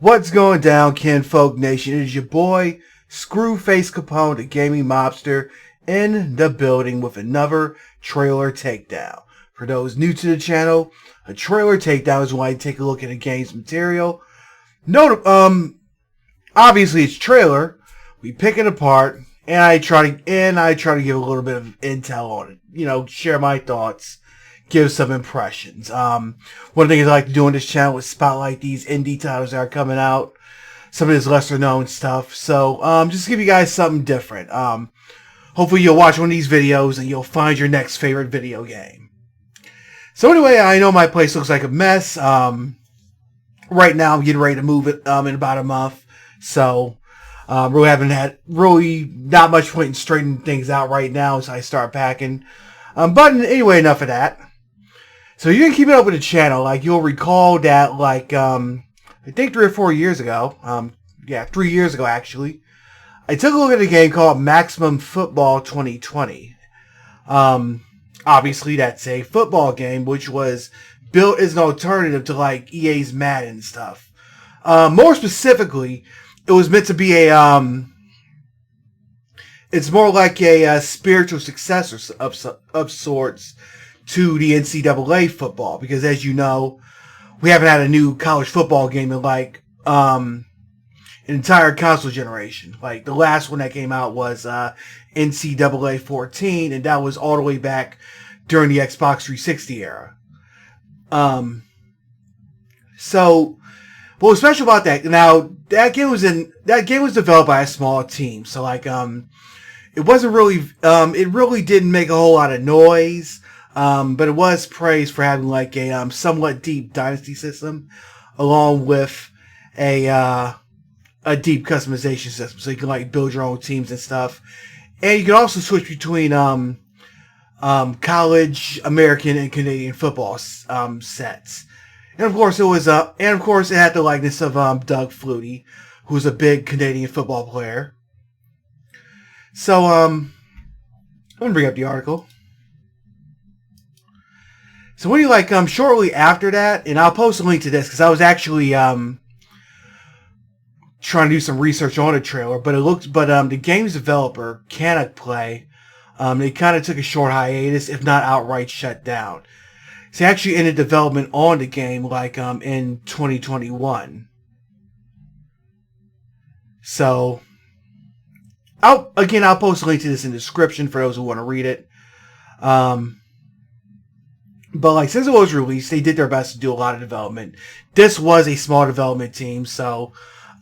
What's going down, Kinfolk Nation? It is your boy, Screwface Capone, the gaming mobster, in the building with another trailer takedown. For those new to the channel, a trailer takedown is when I take a look at a game's material. Obviously it's trailer. We pick it apart, and I try to give a little bit of intel on it. You know, share my thoughts. Give some impressions. One of the things I like to do on this channel is spotlight these indie titles that are coming out. Some of this lesser known stuff. So, just to give you guys something different. Hopefully you'll watch one of these videos and you'll find your next favorite video game. So anyway, I know my place looks like a mess. Right now I'm getting ready to move it in about a month. So, really haven't had not much point in straightening things out right now as I start packing. But anyway, enough of that. So you can keep it up with the channel. Like, you'll recall that, like, I think 3 or 4 years ago, 3 years ago actually, I took a look at a game called Maximum Football 2020. Obviously that's a football game which was built as an alternative to like EA's Madden and stuff. More specifically, it was meant to be a it's more like a spiritual successor of sorts to the NCAA football, because as you know, we haven't had a new college football game in like an entire console generation. Like the last one that came out was NCAA 14, and that was all the way back during the Xbox 360 era. So what was special about that? Now that game was developed by a small team, so like it wasn't really it really didn't make a whole lot of noise. But it was praised for having like a somewhat deep dynasty system, along with a deep customization system, so you can like build your own teams and stuff, and you can also switch between college, American, and Canadian football sets. And of course it had the likeness of Doug Flutie, who's a big Canadian football player. So I'm gonna bring up the article. So when you like shortly after that, and I'll post a link to this because I was actually trying to do some research on the trailer, but the game's developer, Canic Play, they kind of took a short hiatus, if not outright shut down. So they actually ended development on the game like in 2021. So I'll post a link to this in the description for those who want to read it. But like since it was released, they did their best to do a lot of development. This was a small development team, so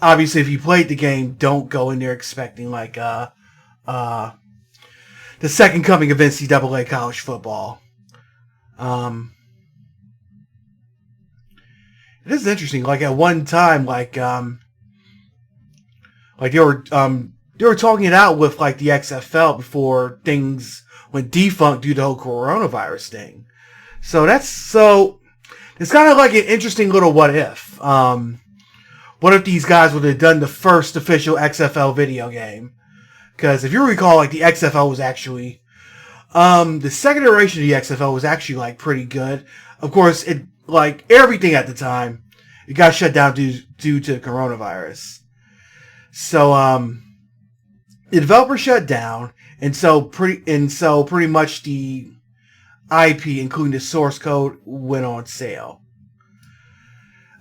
obviously if you played the game, don't go in there expecting like the second coming of NCAA college football. It is interesting. Like at one time, like they were talking it out with like the XFL before things went defunct due to the whole coronavirus thing. So it's kind of like an interesting little what if. What if these guys would have done the first official XFL video game? Because if you recall, like the XFL was actually the second iteration of the XFL was actually like pretty good. Of course, it like everything at the time, it got shut down due to coronavirus. So the developer shut down, and so pretty much the IP, including the source code, went on sale.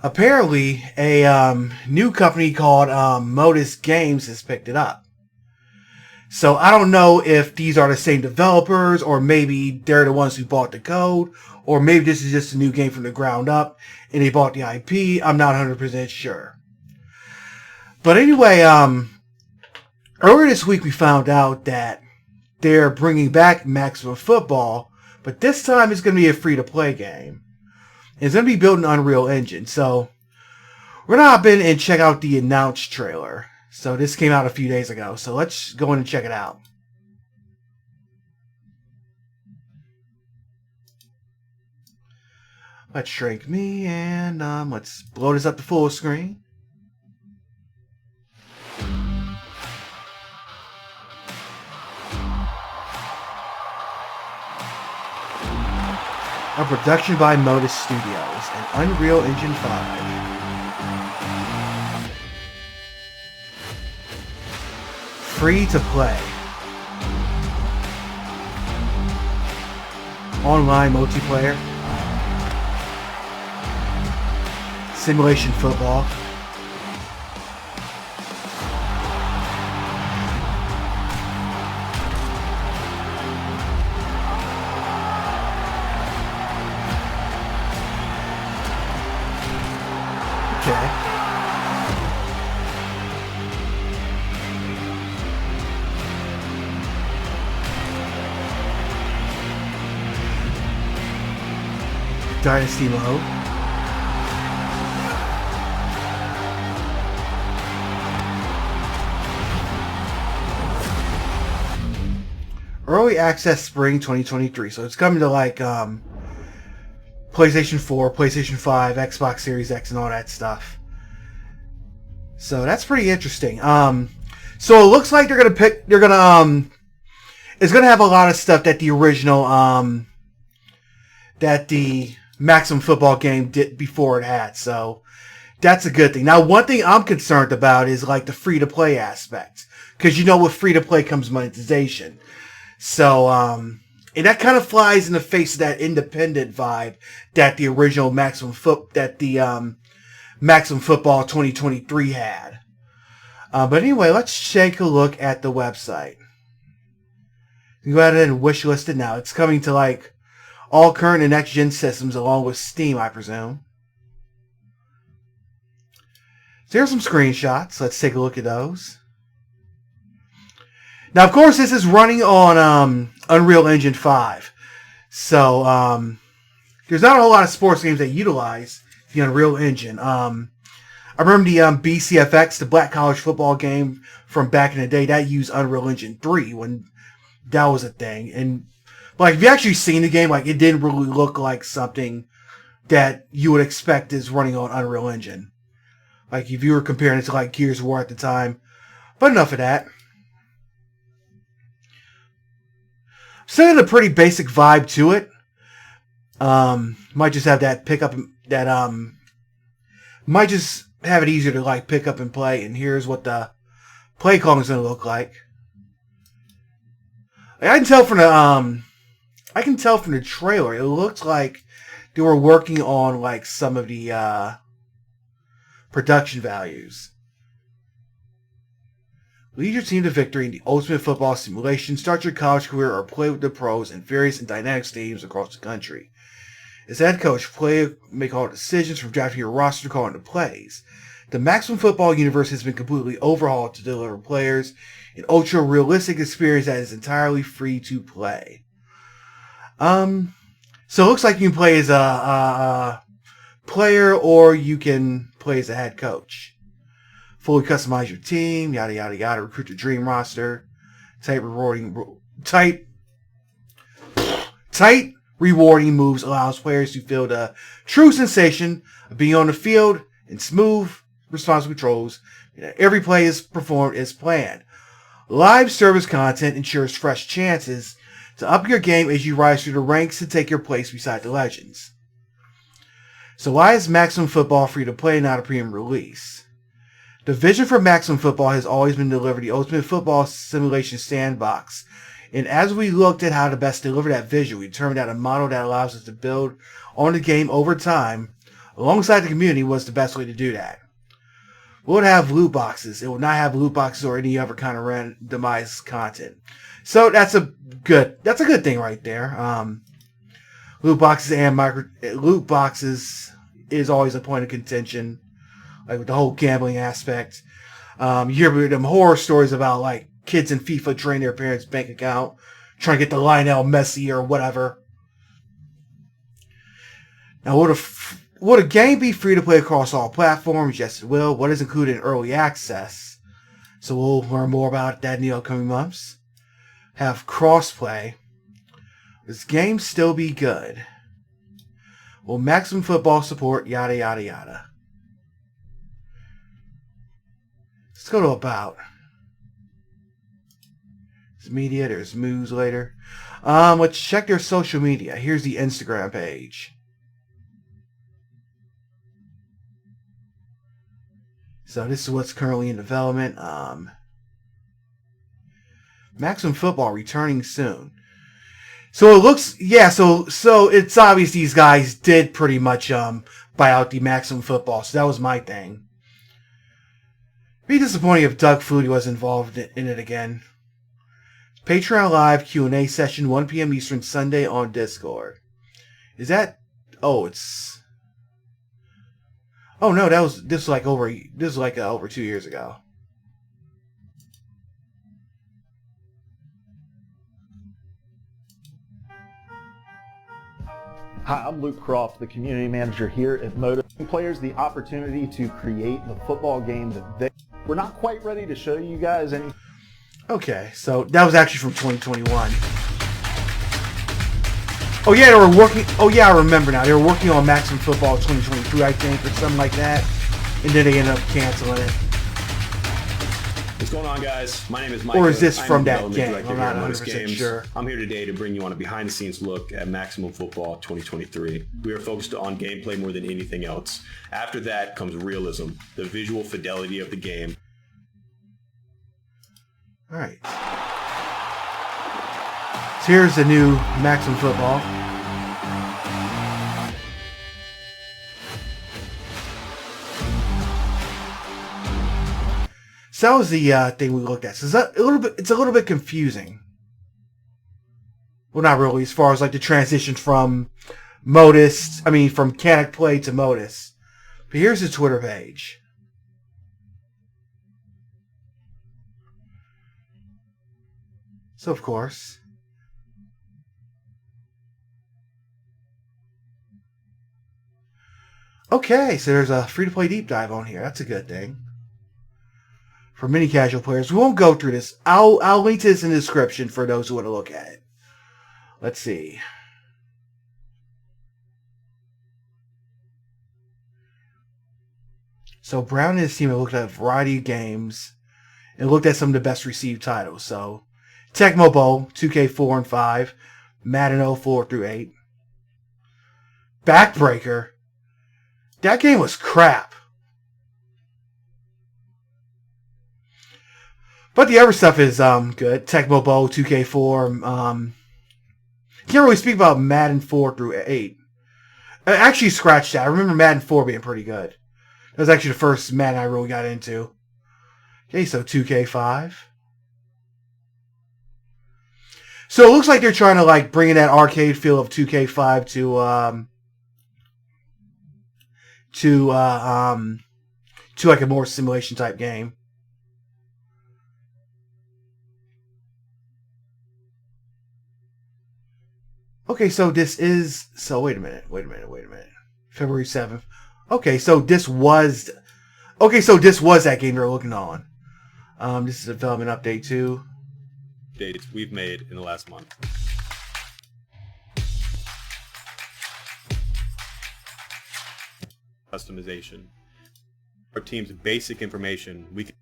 Apparently, a new company called Modus Games has picked it up. So I don't know if these are the same developers, or maybe they're the ones who bought the code, or maybe this is just a new game from the ground up and they bought the IP. I'm not 100% sure. But anyway, earlier this week we found out that they're bringing back Maximum Football, but this time it's going to be a free-to-play game. It's going to be built in Unreal Engine. So we're going to hop in and check out the announced trailer. So this came out a few days ago. So let's go in and check it out. Let's shrink me and let's blow this up to full screen. A production by Modus Studios and Unreal Engine 5. Free to play. Online multiplayer. Simulation football. Okay. Dynasty mode. Early access spring 2023. So it's coming to like PlayStation 4, PlayStation 5, Xbox Series X, and all that stuff. So that's pretty interesting. So it looks like it's gonna have a lot of stuff that the original that the Maximum Football game did before it had. So that's a good thing. Now, one thing I'm concerned about is like the free to play aspect, because you know with free to play comes monetization. So and that kind of flies in the face of that independent vibe that the original Maximum Football 2023 had. But anyway, let's take a look at the website. You go ahead and wishlist it now. It's coming to like all current and next-gen systems along with Steam, I presume. So here's some screenshots. Let's take a look at those. Now, of course, this is running on Unreal Engine 5. So there's not a whole lot of sports games that utilize the Unreal Engine. I remember the BCFX, the Black College Football game from back in the day, that used Unreal Engine 3 when that was a thing. And like, if you actually seen the game, like, it didn't really look like something that you would expect is running on Unreal Engine. Like, if you were comparing it to like Gears of War at the time. But enough of that. Still had a pretty basic vibe to it. Might just have that pickup that might just have it easier to like pick up and play. And here's what the play calling is going to look like. I can tell from the trailer. It looks like they were working on like some of the production values. Lead your team to victory in the ultimate football simulation. Start your college career or play with the pros in various and dynamic stadiums across the country. As head coach, make all decisions from drafting your roster to calling the plays. The Maximum Football universe has been completely overhauled to deliver players an ultra-realistic experience that is entirely free to play. So it looks like you can play as a player or you can play as a head coach. Fully customize your team, yada yada yada. Recruit your dream roster. Tight rewarding moves allows players to feel the true sensation of being on the field and smooth, responsive controls. Every play is performed as planned. Live service content ensures fresh chances to up your game as you rise through the ranks and take your place beside the legends. So why is Maximum Football free to play, not a premium release? The vision for Maximum Football has always been to deliver the ultimate football simulation sandbox. And as we looked at how to best deliver that vision, we determined that a model that allows us to build on the game over time, alongside the community, was the best way to do that. Will it have loot boxes? It will not have loot boxes or any other kind of randomized content. So that's a good thing right there. Loot boxes is always a point of contention. Like with the whole gambling aspect. You hear them horror stories about like kids in FIFA drain their parents' bank account trying to get the Lionel Messi or whatever. Now, would a game be free to play across all platforms? Yes, it will. What is included in early access? So we'll learn more about that in the upcoming months. Have crossplay. Will this game still be good? Will Maximum Football support yada yada yada? Let's go to about. There's media, there's moves later. Let's check their social media. Here's the Instagram page. So this is what's currently in development. Maximum Football returning soon. So it looks, yeah, so it's obvious these guys did pretty much buy out the Maximum Football. So that was my thing. It'd be disappointing if Doug Flutie was involved in it again. Patreon Live Q&A session, 1 p.m. Eastern, Sunday on Discord. Is that... Oh, it's... Oh, no, this was like over 2 years ago. Hi, I'm Luke Croft, the community manager here at Moto. Giving players the opportunity to create the football game that we're not quite ready to show you guys any. Okay, so that was actually from 2021. Oh yeah, they were working. Oh yeah, I remember now. They were working on Maximum Football 2023, I think, or something like that, and then they ended up canceling it. What's going on, guys? My name is Mike. Or is this from that game? I'm not 100% sure. I'm here today to bring you on a behind-the-scenes look at Maximum Football 2023. We are focused on gameplay more than anything else. After that comes realism, the visual fidelity of the game. All right. So here's the new Maximum Football. So that was the thing we looked at. So it's a little bit confusing. Well, not really, as far as like the transition from from mechanic play to modus. But here's the Twitter page. So of course. Okay, so there's a free-to-play deep dive on here. That's a good thing. For many casual players. We won't go through this. I'll link to this in the description for those who want to look at it. Let's see. So Brown and his team have looked at a variety of games and looked at some of the best received titles. So Tecmo Bowl, 2K4 and 5, Madden 04 through 8. Backbreaker. That game was crap. But the other stuff is good. Tecmo Bowl, 2K4. Can't really speak about Madden 4 through 8. I actually scratched that. I remember Madden 4 being pretty good. That was actually the first Madden I really got into. Okay, so 2K5. So it looks like they're trying to like bring in that arcade feel of 2K5 to like a more simulation type game. Okay, so this is... So, wait a minute. February 7th. Okay, so this was... Okay, so this was that game they're looking on. This is a development update, too. Dates we've made in the last month. Customization. Our team's basic information, we can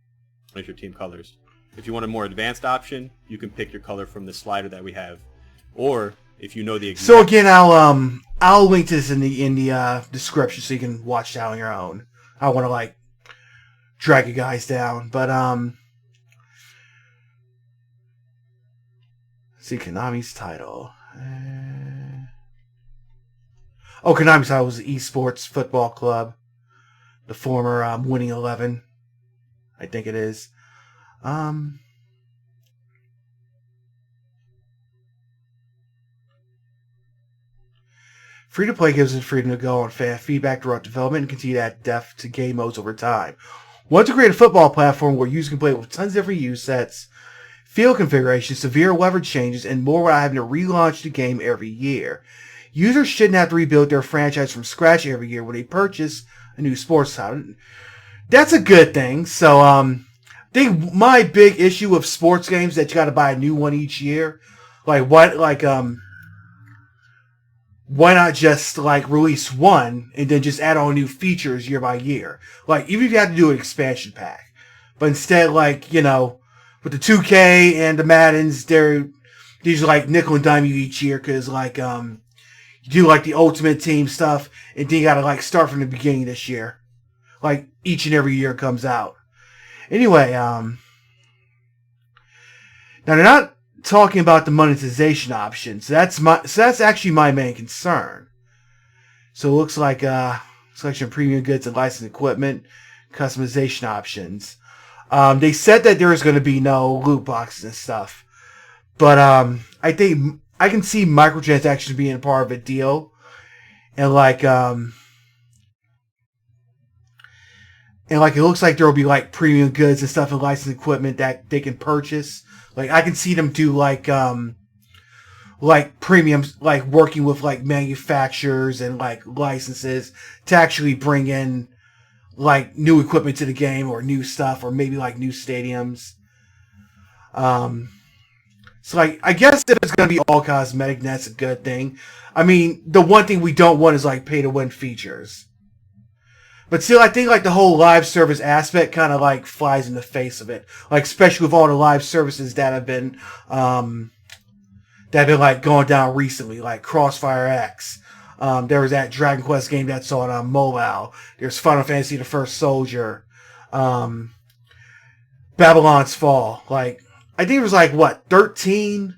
change your team colors. If you want a more advanced option, you can pick your color from the slider that we have. Or... if you know the exact... So again, I'll link this in the description so you can watch it out on your own. I don't want to like drag you guys down, but let's see Konami's title. Konami's title was the Esports Football Club, the former Winning 11, I think it is. Free-to-play gives us freedom to go on fan feedback throughout development and continue to add depth to game modes over time. Want to create a football platform where users can play with tons of different use sets, field configurations, severe leverage changes, and more without having to relaunch the game every year. Users shouldn't have to rebuild their franchise from scratch every year when they purchase a new sports title. That's a good thing. So, I think my big issue with sports games is that you got to buy a new one each year. Why not just like release one and then just add on new features year by year? Like, even if you have to do an expansion pack. But instead, like, you know, with the 2K and the Maddens, these are like nickel and dime you each year because, like, you do like the Ultimate Team stuff and then you got to like start from the beginning this year. Like, each and every year it comes out. Anyway, now Now they're not talking about the monetization options. That's actually my main concern. So it looks like selection of premium goods and licensed equipment, customization options. They said that there is going to be no loot boxes and stuff, but I think I can see microtransactions being a part of a deal, and like it looks like there will be like premium goods and stuff and licensed equipment that they can purchase. Like I can see them do like premiums, like working with like manufacturers and like licenses to actually bring in like new equipment to the game or new stuff or maybe like new stadiums. So like I guess if it's gonna be all cosmetic, that's a good thing. I mean, the one thing we don't want is like pay to win features. But still, I think like the whole live service aspect kind of like flies in the face of it. Like especially with all the live services that have been like going down recently, like Crossfire X. There was that Dragon Quest game that's on mobile. There's Final Fantasy the First Soldier, Babylon's Fall. Like I think it was like 13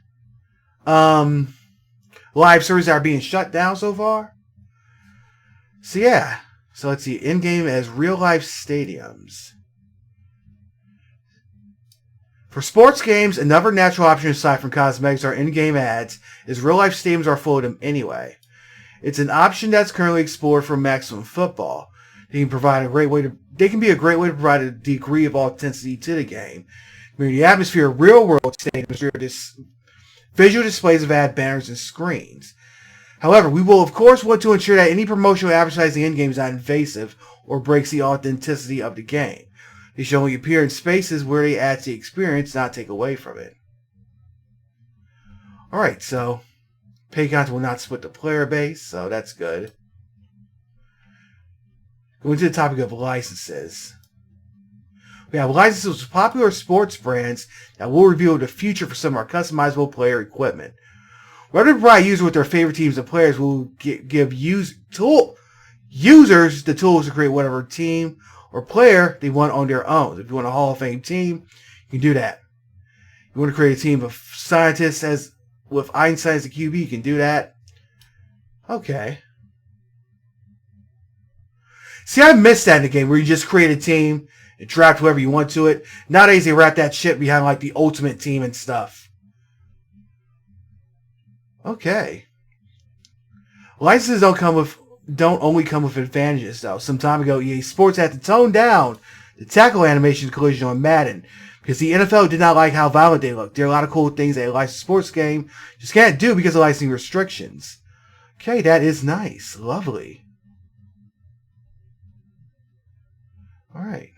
live services that are being shut down so far. So yeah. So let's see, in-game as real-life stadiums. For sports games, another natural option aside from cosmetics or in-game ads is real-life stadiums are full of them anyway. It's an option that's currently explored for maximum football. They can be a great way to provide a degree of authenticity to the game. I mean, the atmosphere of real-world stadiums, visual displays of ad banners and screens. However, we will of course want to ensure that any promotional advertising in-game is not invasive or breaks the authenticity of the game. They should only appear in spaces where they add to the experience, not take away from it. Alright, so pay content will not split the player base, so that's good. Going to the topic of licenses. We have licenses with popular sports brands that will reveal the future for some of our customizable player equipment. Whether to provide users with their favorite teams and players will give users the tools to create whatever team or player they want on their own. If you want a Hall of Fame team, you can do that. If you want to create a team of scientists with Einstein as a QB, you can do that. Okay. See, I missed that in the game where you just create a team and draft whoever you want to it. Nowadays, they wrap that shit behind like the ultimate team and stuff. Okay. Licenses don't only come with advantages though. Some time ago, EA Sports had to tone down the tackle animation collision on Madden because the NFL did not like how violent they looked. There are a lot of cool things that a licensed sports game just can't do because of licensing restrictions. Okay, that is nice. Lovely. Alright.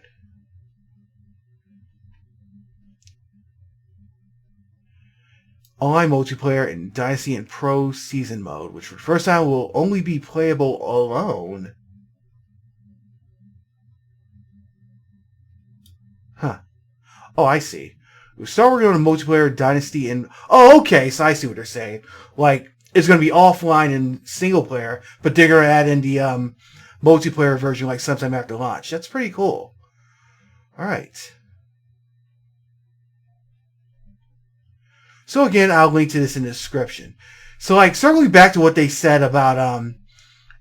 Online multiplayer in Dynasty and Pro Season Mode, which for the first time will only be playable alone. Huh. Oh, I see. We start working on a multiplayer Dynasty and... Oh, okay, so I see what they're saying. Like, it's going to be offline and single player, but they're going to add in the multiplayer version like sometime after launch. That's pretty cool. Alright. So again, I'll link to this in the description. So like circling back to what they said about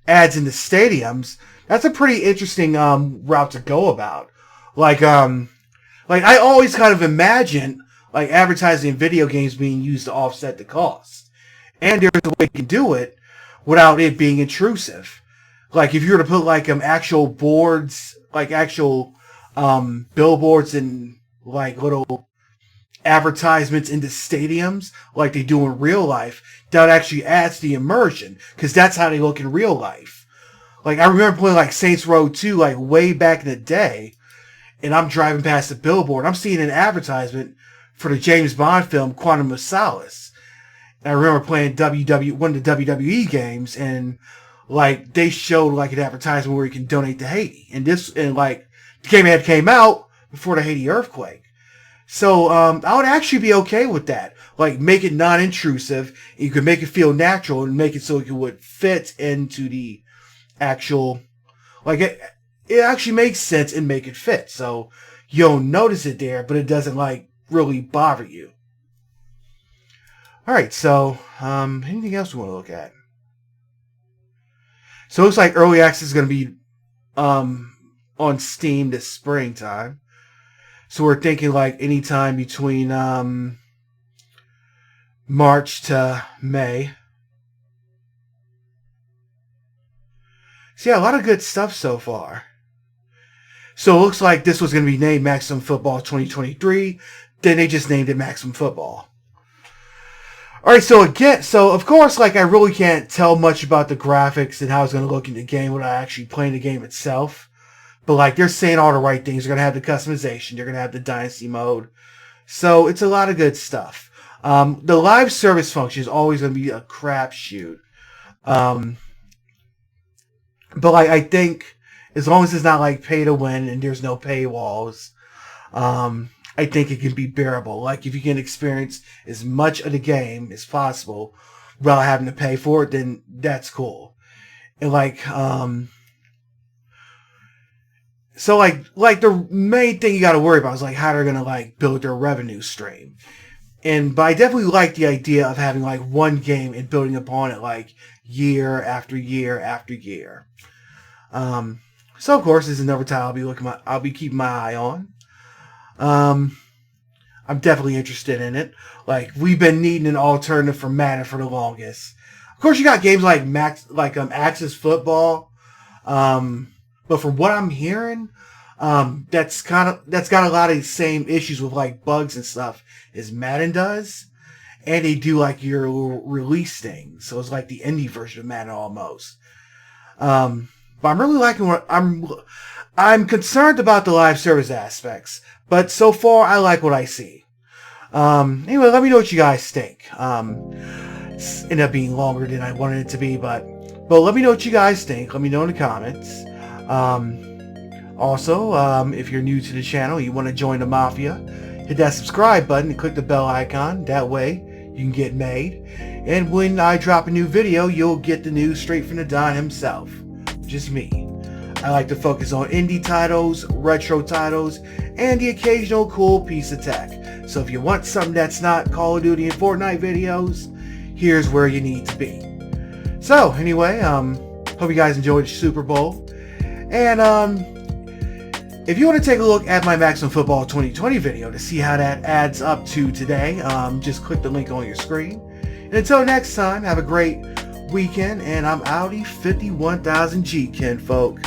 ads in the stadiums, that's a pretty interesting route to go about. Like I always kind of imagine like advertising in video games being used to offset the cost. And there's a way you can do it without it being intrusive. Like if you were to put like actual boards, like actual billboards and like little advertisements into stadiums like they do in real life, that actually adds the immersion because that's how they look in real life. Like I remember playing like Saints Row 2 like way back in the day, and I'm driving past the billboard, I'm seeing an advertisement for the James Bond film Quantum of Solace. And I remember playing one of the WWE games, and like they showed like an advertisement where you can donate to Haiti, and like the game had came out before the Haiti earthquake. So I would actually be okay with that. Like make it non-intrusive. You could make it feel natural and make it so it would fit into the actual, like it actually makes sense and make it fit. So you don't notice it there, but it doesn't like really bother you. All right, so anything else we want to look at? So it looks like early access is going to be on Steam this springtime. So we're thinking like anytime between March to May. So yeah, a lot of good stuff so far. So it looks like this was going to be named Maximum Football 2023. Then they just named it Maximum Football. Alright, so of course, like, I really can't tell much about the graphics and how it's going to look in the game without actually playing the game itself. But, like, they're saying all the right things. They're going to have the customization. They're going to have the Dynasty mode. So, it's a lot of good stuff. The live service function is always going to be a crapshoot. But, like, I think as long as it's not, like, pay to win and there's no paywalls, I think it can be bearable. Like, if you can experience as much of the game as possible without having to pay for it, then that's cool. And, like, so, like the main thing you got to worry about is, like, how they're going to, like, build their revenue stream. But I definitely like the idea of having, like, one game and building upon it, like, year after year after year. So, of course, this is another title I'll be keeping my eye on. I'm definitely interested in it. Like, we've been needing an alternative for Madden for the longest. Of course, you got games like Axis Football. But from what I'm hearing, that's got a lot of the same issues with, like, bugs and stuff as Madden does. And they do, like, your release thing. So it's like the indie version of Madden almost. But I'm really liking what I'm concerned about the live service aspects, but so far I like what I see. Anyway, let me know what you guys think. It's ended up being longer than I wanted it to be, but let me know what you guys think. Let me know in the comments. Also, if you're new to the channel, you want to join the Mafia, hit that subscribe button and click the bell icon. That way you can get made. And when I drop a new video, you'll get the news straight from the Don himself. Just me. I like to focus on indie titles, retro titles, and the occasional cool piece of tech. So if you want something that's not Call of Duty and Fortnite videos, here's where you need to be. So anyway, hope you guys enjoyed the Super Bowl. And if you want to take a look at my Maximum Football 2020 video to see how that adds up to today, just click the link on your screen. And until next time, have a great weekend, and I'm Audi 51,000 G, kinfolk.